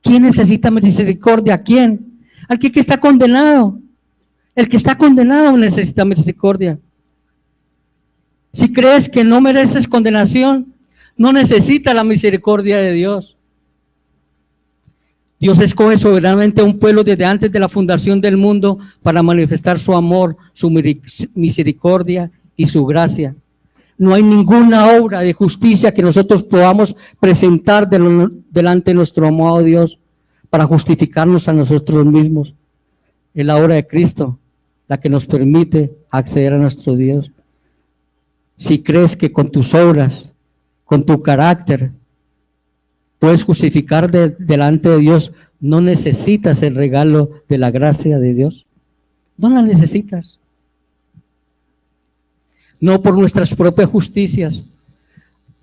¿Quién necesita misericordia? ¿Quién? Al que está condenado. El que está condenado necesita misericordia. Si crees que no mereces condenación, no necesitas la misericordia de Dios. Dios escoge soberanamente a un pueblo desde antes de la fundación del mundo para manifestar su amor, su misericordia y su gracia. No hay ninguna obra de justicia que nosotros podamos presentar delante de nuestro amado Dios para justificarnos a nosotros mismos. Es la obra de Cristo la que nos permite acceder a nuestro Dios. Si crees que con tus obras, con tu carácter, puedes justificar delante de Dios, no necesitas el regalo de la gracia de Dios. No la necesitas. No por nuestras propias justicias,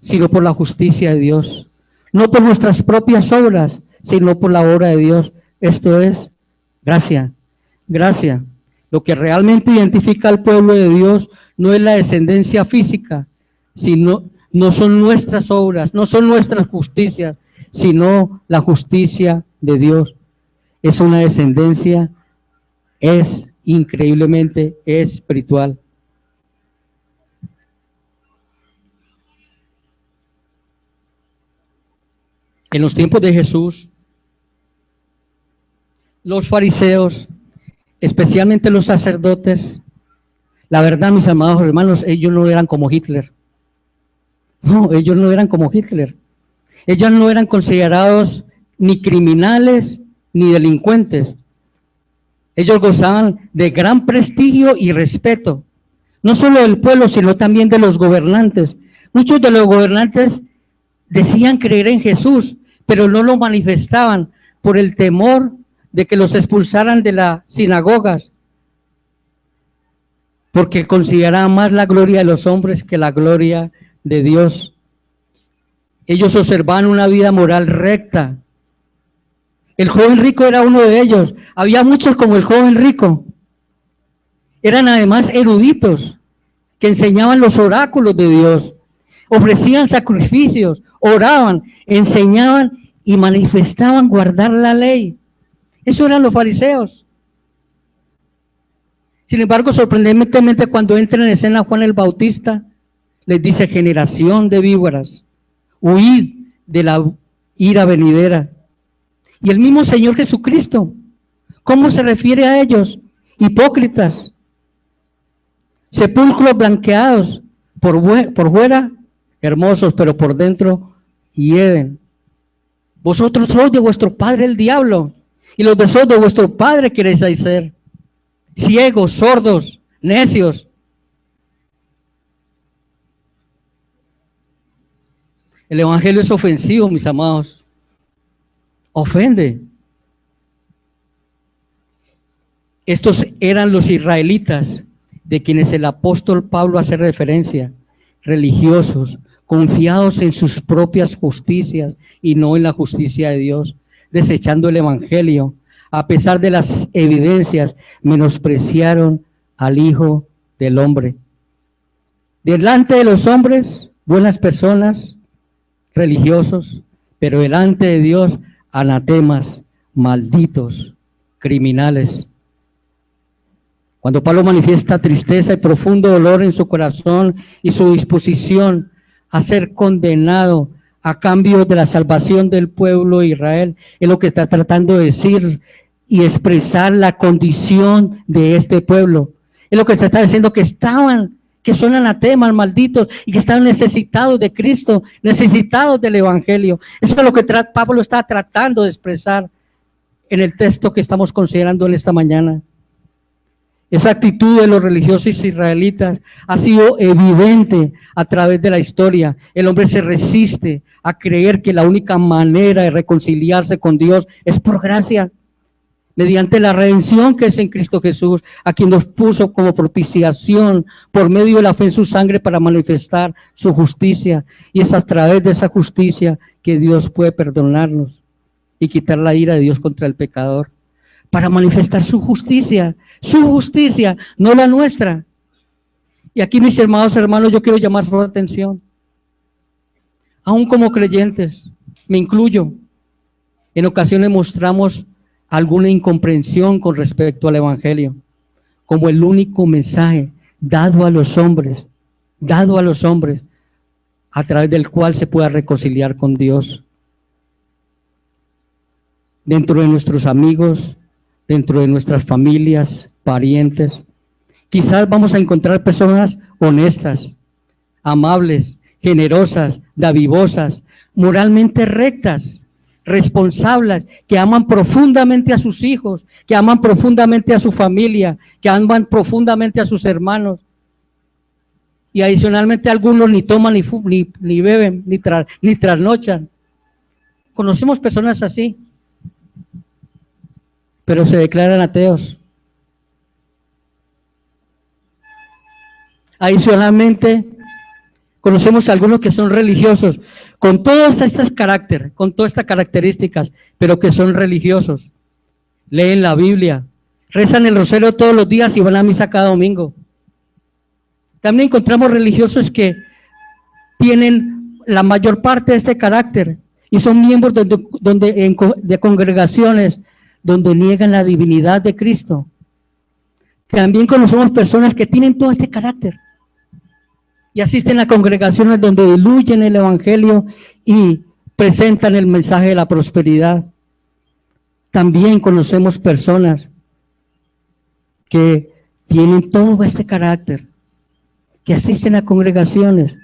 sino por la justicia de Dios. No por nuestras propias obras, sino por la obra de Dios. Esto es gracia, gracia. Lo que realmente identifica al pueblo de Dios no es la descendencia física, sino no son nuestras obras, no son nuestras justicias, sino la justicia de Dios. Es una descendencia, es increíblemente espiritual. En los tiempos de Jesús, los fariseos, especialmente los sacerdotes, la verdad, mis amados hermanos, ellos no eran como Hitler. No, ellos no eran como Hitler. Ellos no eran considerados ni criminales ni delincuentes. Ellos gozaban de gran prestigio y respeto, no solo del pueblo, sino también de los gobernantes. Muchos de los gobernantes decían creer en Jesús, pero no lo manifestaban por el temor de que los expulsaran de las sinagogas, porque consideraban más la gloria de los hombres que la gloria de Dios. Ellos observaban una vida moral recta. El joven rico era uno de ellos. Había muchos como el joven rico. Eran además eruditos que enseñaban los oráculos de Dios. Ofrecían sacrificios, oraban, enseñaban y manifestaban guardar la ley. Eso eran los fariseos. Sin embargo, sorprendentemente, cuando entra en escena Juan el Bautista, les dice: generación de víboras, huid de la ira venidera. Y el mismo Señor Jesucristo, ¿cómo se refiere a ellos? Hipócritas, sepulcros blanqueados, por fuera hermosos, pero por dentro hieden. Vosotros sois de vuestro padre el diablo, y los deseos de vuestro padre queréis ser. Ciegos, sordos, necios. El evangelio es ofensivo, mis amados. Ofende. Estos eran los israelitas de quienes el apóstol Pablo hace referencia, religiosos, confiados en sus propias justicias y no en la justicia de Dios, desechando el evangelio. A pesar de las evidencias, menospreciaron al Hijo del Hombre. Delante de los hombres, buenas personas, religiosos, pero delante de Dios, anatemas, malditos, criminales. Cuando Pablo manifiesta tristeza y profundo dolor en su corazón y su disposición a ser condenado a cambio de la salvación del pueblo de Israel, es lo que está tratando de decir y expresar la condición de este pueblo. Es lo que está diciendo, que son anatemas, malditos, y que están necesitados de Cristo, necesitados del evangelio. Eso es lo que Pablo está tratando de expresar en el texto que estamos considerando en esta mañana. Esa actitud de los religiosos israelitas ha sido evidente a través de la historia. El hombre se resiste a creer que la única manera de reconciliarse con Dios es por gracia, mediante la redención que es en Cristo Jesús, a quien nos puso como propiciación por medio de la fe en su sangre para manifestar su justicia. Y es a través de esa justicia que Dios puede perdonarnos y quitar la ira de Dios contra el pecador, para manifestar su justicia, no la nuestra. Y aquí, mis hermanos, yo quiero llamar su atención. Aún como creyentes, me incluyo, en ocasiones mostramos alguna incomprensión con respecto al evangelio, como el único mensaje dado a los hombres, a través del cual se pueda reconciliar con Dios. Dentro de nuestros amigos, dentro de nuestras familias, parientes, quizás vamos a encontrar personas honestas, amables, generosas, dadivosas, moralmente rectas, responsables, que aman profundamente a sus hijos, que aman profundamente a su familia, que aman profundamente a sus hermanos. Y adicionalmente algunos ni toman, ni beben, ni trasnochan. Conocemos personas así, pero se declaran ateos. Adicionalmente, conocemos a algunos que son religiosos, con todas estas características, pero que son religiosos. Leen la Biblia, rezan el rosario todos los días y van a misa cada domingo. También encontramos religiosos que tienen la mayor parte de este carácter y son miembros de congregaciones donde niegan la divinidad de Cristo. También conocemos personas que tienen todo este carácter y asisten a congregaciones donde diluyen el evangelio y presentan el mensaje de la prosperidad. También conocemos personas que tienen todo este carácter, que asisten a congregaciones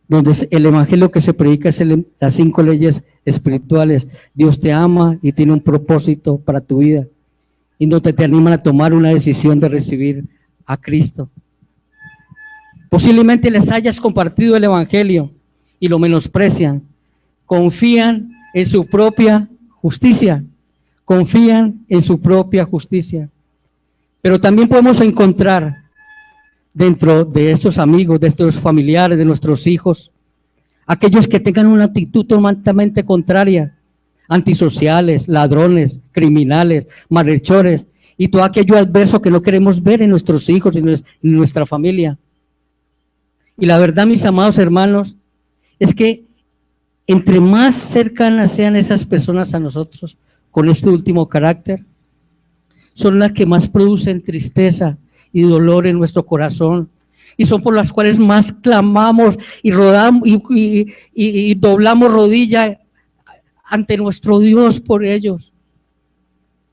donde el evangelio que se predica es las 5 leyes espirituales. Dios te ama y tiene un propósito para tu vida, y donde te animan a tomar una decisión de recibir a Cristo. Posiblemente les hayas compartido el evangelio y lo menosprecian, confían en su propia justicia, pero también podemos encontrar dentro de estos amigos, de estos familiares, de nuestros hijos, aquellos que tengan una actitud totalmente contraria, antisociales, ladrones, criminales, malhechores y todo aquello adverso que no queremos ver en nuestros hijos y en nuestra familia. Y la verdad, mis amados hermanos, es que entre más cercanas sean esas personas a nosotros con este último carácter, son las que más producen tristeza y dolor en nuestro corazón, y son por las cuales más clamamos y rodamos y doblamos rodilla ante nuestro Dios por ellos.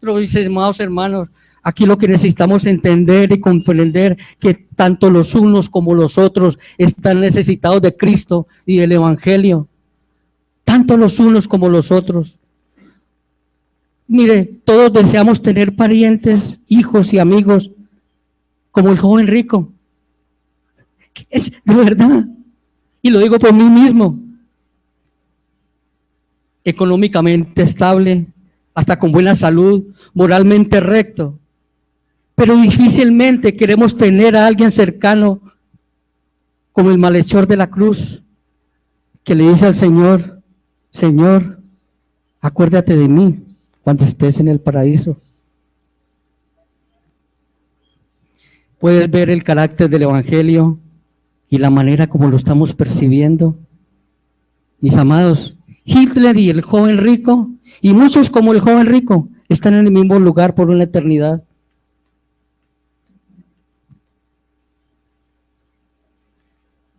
Pero mis amados hermanos, aquí lo que necesitamos entender y comprender que tanto los unos como los otros están necesitados de Cristo y del Evangelio. Tanto los unos como los otros. Mire, todos deseamos tener parientes, hijos y amigos como el joven rico. Es de verdad. Y lo digo por mí mismo. Económicamente estable, hasta con buena salud, moralmente recto. Pero difícilmente queremos tener a alguien cercano como el malhechor de la cruz, que le dice al Señor: Señor, acuérdate de mí cuando estés en el paraíso. Puedes ver el carácter del Evangelio y la manera como lo estamos percibiendo. Mis amados, Hitler y el joven rico, y muchos como el joven rico, están en el mismo lugar por una eternidad.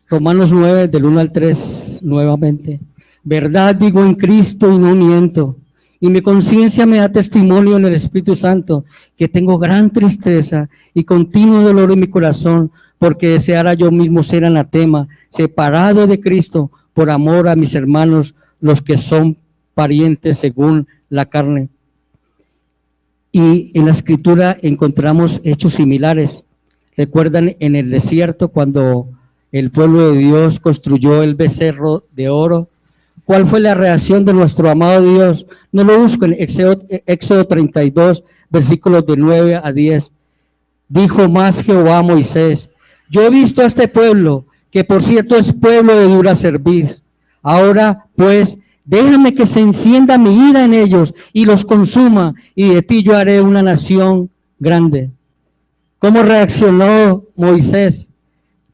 Romanos 9, del 1 al 3, nuevamente. Verdad digo en Cristo y no miento, y mi conciencia me da testimonio en el Espíritu Santo, que tengo gran tristeza y continuo dolor en mi corazón, porque deseara yo mismo ser anatema, separado de Cristo, por amor a mis hermanos, los que son parientes según la carne. Y en la Escritura encontramos hechos similares. ¿Recuerdan en el desierto cuando el pueblo de Dios construyó el becerro de oro? ¿Cuál fue la reacción de nuestro amado Dios? No lo busco en Éxodo 32, versículos de 9 a 10. Dijo más Jehová a Moisés: yo he visto a este pueblo, que por cierto es pueblo de dura cerviz. Ahora pues, déjame que se encienda mi ira en ellos y los consuma, y de ti yo haré una nación grande. ¿Cómo reaccionó Moisés?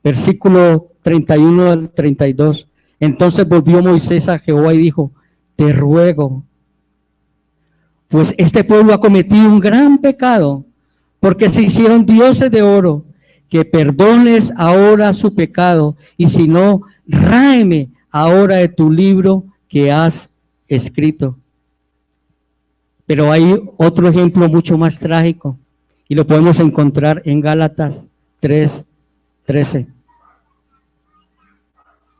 Versículo 31 al 32. Entonces volvió Moisés a Jehová y dijo: te ruego, pues este pueblo ha cometido un gran pecado, porque se hicieron dioses de oro, que perdones ahora su pecado, y si no, ráeme ahora de tu libro que has escrito. Pero hay otro ejemplo mucho más trágico, y lo podemos encontrar en Gálatas 3:13.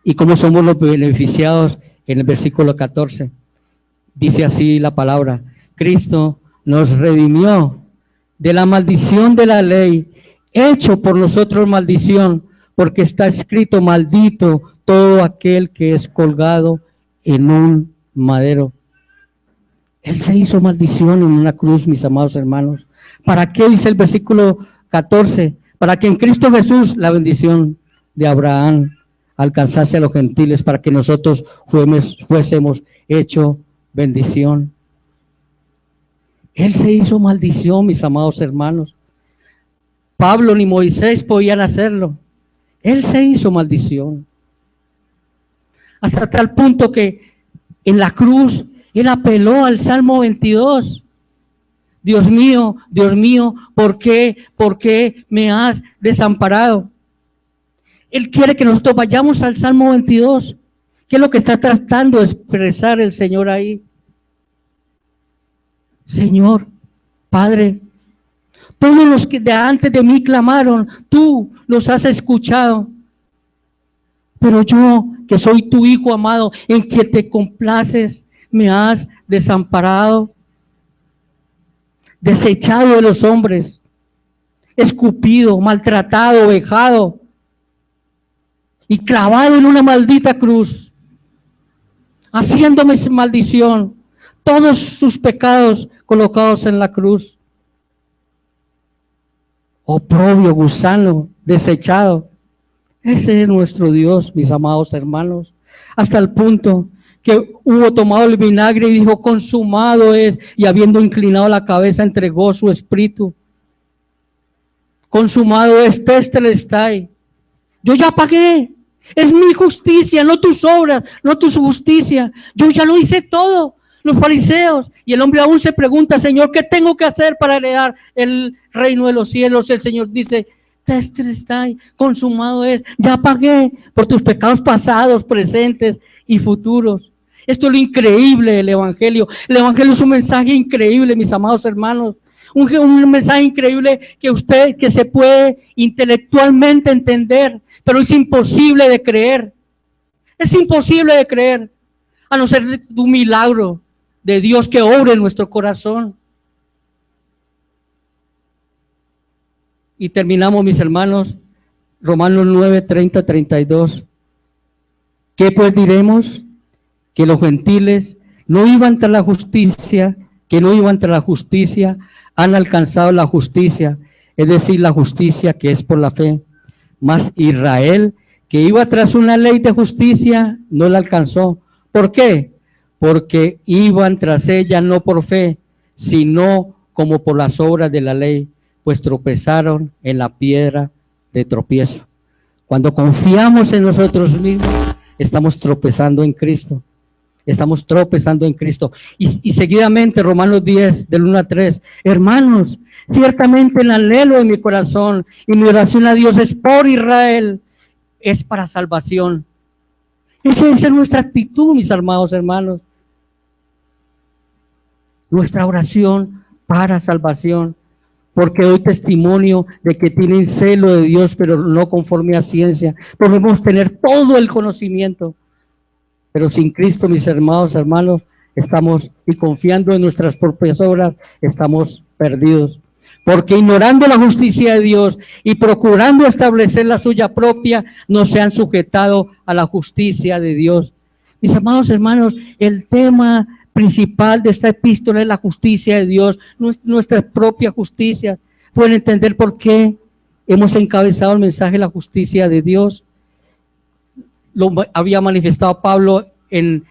¿Y cómo somos los beneficiados? En el versículo 14. Dice así la palabra: Cristo nos redimió de la maldición de la ley, hecho por nosotros maldición, porque está escrito: maldito todo aquel que es colgado en un madero. Él se hizo maldición en una cruz, mis amados hermanos. ¿Para qué? Dice el versículo 14. Para que en Cristo Jesús la bendición de Abraham alcanzase a los gentiles, para que nosotros fuésemos hecho bendición. Él se hizo maldición, mis amados hermanos. Pablo ni Moisés podían hacerlo. Él se hizo maldición. Hasta tal punto que en la cruz él apeló al Salmo 22. Dios mío, ¿por qué me has desamparado? Él quiere que nosotros vayamos al Salmo 22. ¿Qué es lo que está tratando de expresar el Señor ahí? Señor, Padre, todos los que de antes de mí clamaron, tú los has escuchado. Pero yo, que soy tu Hijo amado, en quien te complaces, me has desamparado, desechado de los hombres, escupido, maltratado, vejado y clavado en una maldita cruz, haciéndome maldición, todos sus pecados colocados en la cruz. Oprobio, gusano, desechado. Ese es nuestro Dios, mis amados hermanos, hasta el punto que hubo tomado el vinagre y dijo: consumado es, y habiendo inclinado la cabeza entregó su espíritu. Consumado es, tetelestai. Yo ya pagué, es mi justicia, no tus obras, no tu justicia. Yo ya lo hice todo, los fariseos. Y el hombre aún se pregunta, Señor, ¿qué tengo que hacer para heredar el reino de los cielos? El Señor dice, Tetelestai, consumado es, ya pagué por tus pecados pasados, presentes y futuros. Esto es lo increíble del Evangelio. El Evangelio es un mensaje increíble, mis amados hermanos. Un mensaje increíble que se puede intelectualmente entender, pero es imposible de creer. Es imposible de creer, a no ser de un milagro de Dios que obre en nuestro corazón. Y terminamos, mis hermanos, Romanos 9, 30, 32. ¿Qué pues diremos? Que los gentiles no iban tras la justicia, han alcanzado la justicia, es decir, la justicia que es por la fe. Mas Israel, que iba tras una ley de justicia, no la alcanzó. ¿Por qué? Porque iban tras ella no por fe, sino como por las obras de la ley, pues tropezaron en la piedra de tropiezo. Cuando confiamos en nosotros mismos, estamos tropezando en Cristo. Estamos tropezando en Cristo. Y seguidamente, Romanos 10, del 1 a 3. Hermanos, ciertamente el anhelo de mi corazón y mi oración a Dios es por Israel, es para salvación. Esa es nuestra actitud, mis amados hermanos. Nuestra oración para salvación. Porque doy testimonio de que tienen celo de Dios, pero no conforme a ciencia. Podemos tener todo el conocimiento, pero sin Cristo, mis amados hermanos, estamos, y confiando en nuestras propias obras, estamos perdidos. Porque ignorando la justicia de Dios y procurando establecer la suya propia, no se han sujetado a la justicia de Dios. Mis amados hermanos, el tema principal de esta epístola es la justicia de Dios, nuestra propia justicia. Pueden entender por qué hemos encabezado el mensaje de la justicia de Dios. Lo había manifestado Pablo en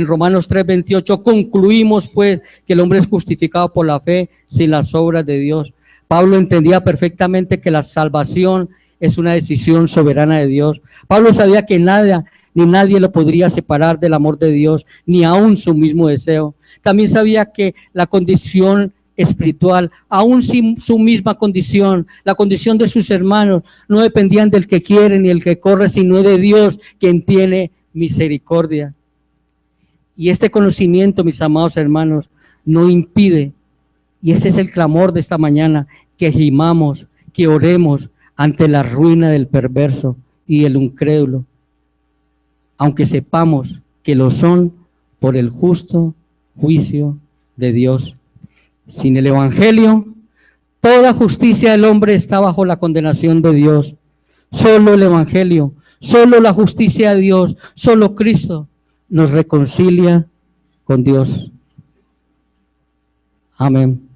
Romanos 3:28. Concluimos pues que el hombre es justificado por la fe sin las obras de Dios. Pablo entendía perfectamente que la salvación es una decisión soberana de Dios. Pablo sabía que nada ni nadie lo podría separar del amor de Dios, ni aún su mismo deseo. También sabía que la condición espiritual, aún sin su misma condición, la condición de sus hermanos, no dependían del que quiere ni el que corre, sino de Dios, quien tiene misericordia. Y este conocimiento, mis amados hermanos, no impide, y ese es el clamor de esta mañana, que gimamos, que oremos ante la ruina del perverso y del incrédulo, aunque sepamos que lo son por el justo juicio de Dios. Sin el Evangelio, toda justicia del hombre está bajo la condenación de Dios. Solo el Evangelio, solo la justicia de Dios, solo Cristo nos reconcilia con Dios. Amén.